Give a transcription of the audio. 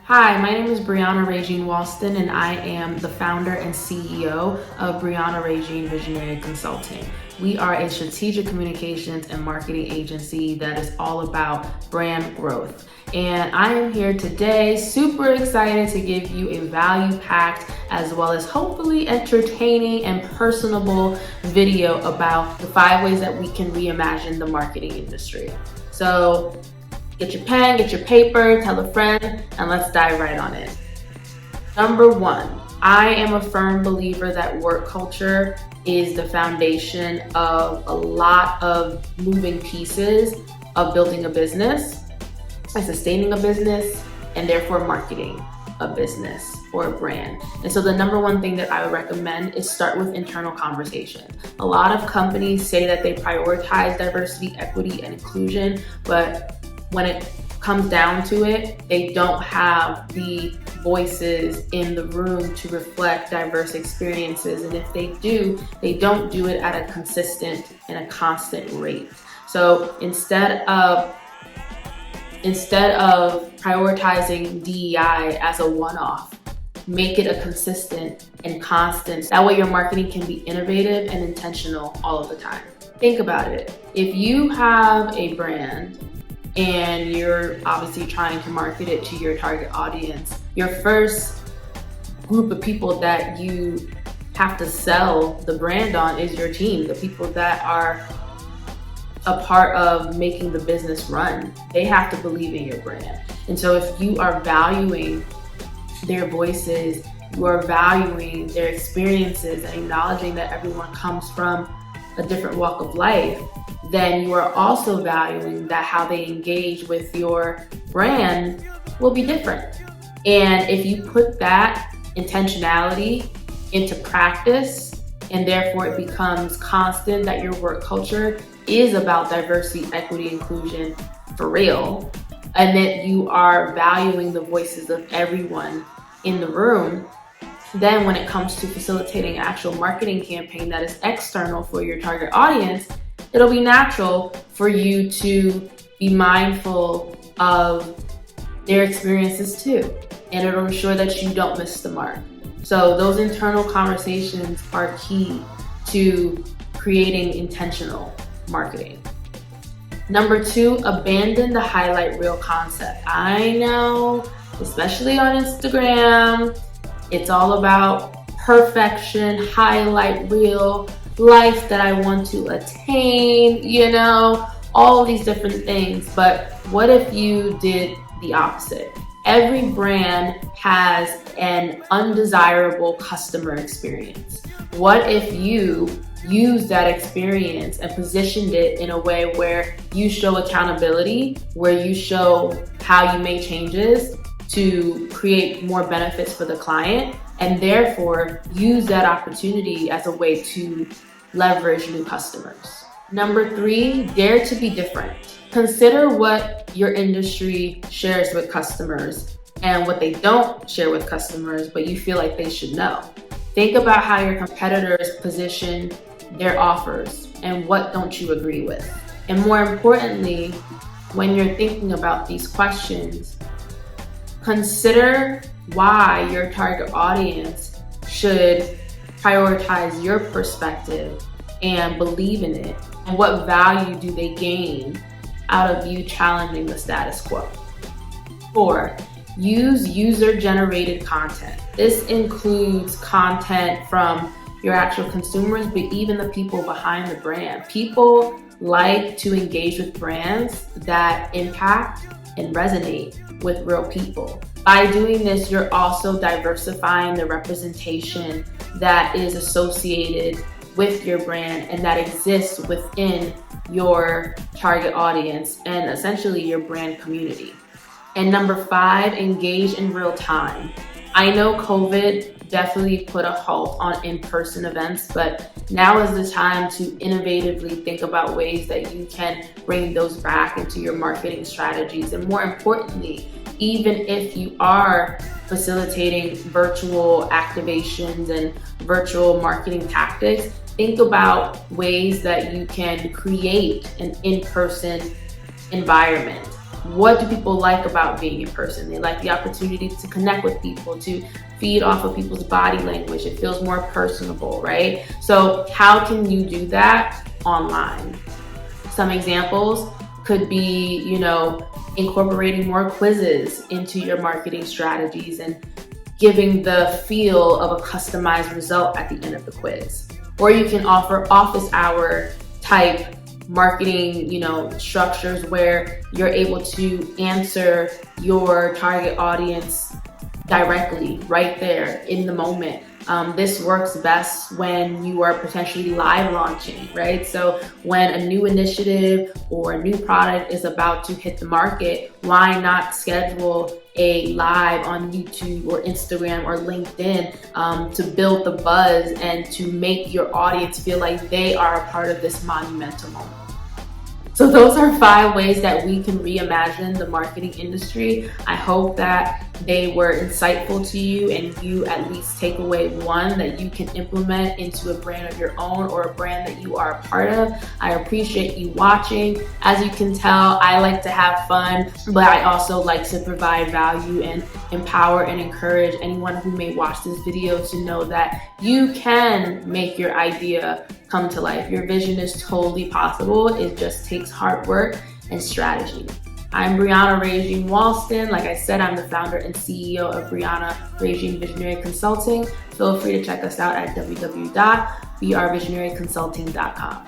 Hi, my name is Brianna Regine Walston, and I am the founder and CEO of Brianna Regine Visionary Consulting. We are a strategic communications and marketing agency that is all about brand growth. And I am here today, super excited to give you a value-packed as well as hopefully entertaining and personable video about the 5 ways that we can reimagine the marketing industry. So get your pen, get your paper, tell a friend, and let's dive right on it. Number 1, I am a firm believer that work culture is the foundation of a lot of moving pieces of building a business, and sustaining a business, and therefore marketing a business or a brand. And so the number 1 thing that I would recommend is start with internal conversation. A lot of companies say that they prioritize diversity, equity, and inclusion, but when it comes down to it, they don't have the voices in the room to reflect diverse experiences. And if they do, they don't do it at a consistent and a constant rate. So instead of prioritizing DEI as a one-off, make it a consistent and constant. That way your marketing can be innovative and intentional all of the time. Think about it. If you have a brand and you're obviously trying to market it to your target audience, your first group of people that you have to sell the brand on is your team, the people that are a part of making the business run. They have to believe in your brand. And so if you are valuing their voices, you are valuing their experiences and acknowledging that everyone comes from a different walk of life, then you are also valuing that how they engage with your brand will be different. And if you put that intentionality into practice, and therefore it becomes constant that your work culture is about diversity, equity, inclusion for real, and that you are valuing the voices of everyone in the room, then when it comes to facilitating an actual marketing campaign that is external for your target audience, it'll be natural for you to be mindful of their experiences too. And it'll ensure that you don't miss the mark. So those internal conversations are key to creating intentional marketing. Number 2, abandon the highlight reel concept. I know, especially on Instagram, it's all about perfection, highlight reel, life that I want to attain, all of these different things. But what if you did the opposite? Every brand has an undesirable customer experience. What if you use that experience and positioned it in a way where you show accountability, where you show how you made changes to create more benefits for the client, and therefore use that opportunity as a way to leverage new customers. Number 3, dare to be different. Consider what your industry shares with customers and what they don't share with customers, but you feel like they should know. Think about how your competitors position their offers and what don't you agree with. And more importantly, when you're thinking about these questions, consider why your target audience should prioritize your perspective and believe in it, and what value do they gain out of you challenging the status quo. 4, use user-generated content. This includes content from your actual consumers, but even the people behind the brand. People like to engage with brands that impact and resonate with real people. By doing this, you're also diversifying the representation that is associated with your brand and that exists within your target audience and essentially your brand community. And number 5, engage in real time. I know COVID definitely put a halt on in-person events, but now is the time to innovatively think about ways that you can bring those back into your marketing strategies. And more importantly, even if you are facilitating virtual activations and virtual marketing tactics, think about ways that you can create an in-person environment What do people like about being in person? They like the opportunity to connect with people, to feed off of people's body language. It feels more personable, right? So how can you do that online? Some examples could be, incorporating more quizzes into your marketing strategies and giving the feel of a customized result at the end of the quiz. Or you can offer office hour type marketing, structures where you're able to answer your target audience directly right there in the moment. This works best when you are potentially live launching, right? So when a new initiative or a new product is about to hit the market, why not schedule a live on YouTube or Instagram or LinkedIn to build the buzz and to make your audience feel like they are a part of this monumental moment. So those are 5 ways that we can reimagine the marketing industry. I hope that they were insightful to you and you at least take away one that you can implement into a brand of your own or a brand that you are a part of. I appreciate you watching. As you can tell, I like to have fun, but I also like to provide value and empower and encourage anyone who may watch this video to know that you can make your idea come to life. Your vision is totally possible. It just takes hard work and strategy. I'm Brianna Regine Walston. Like I said, I'm the founder and CEO of Brianna Regine Visionary Consulting. Feel free to check us out at www.brvisionaryconsulting.com.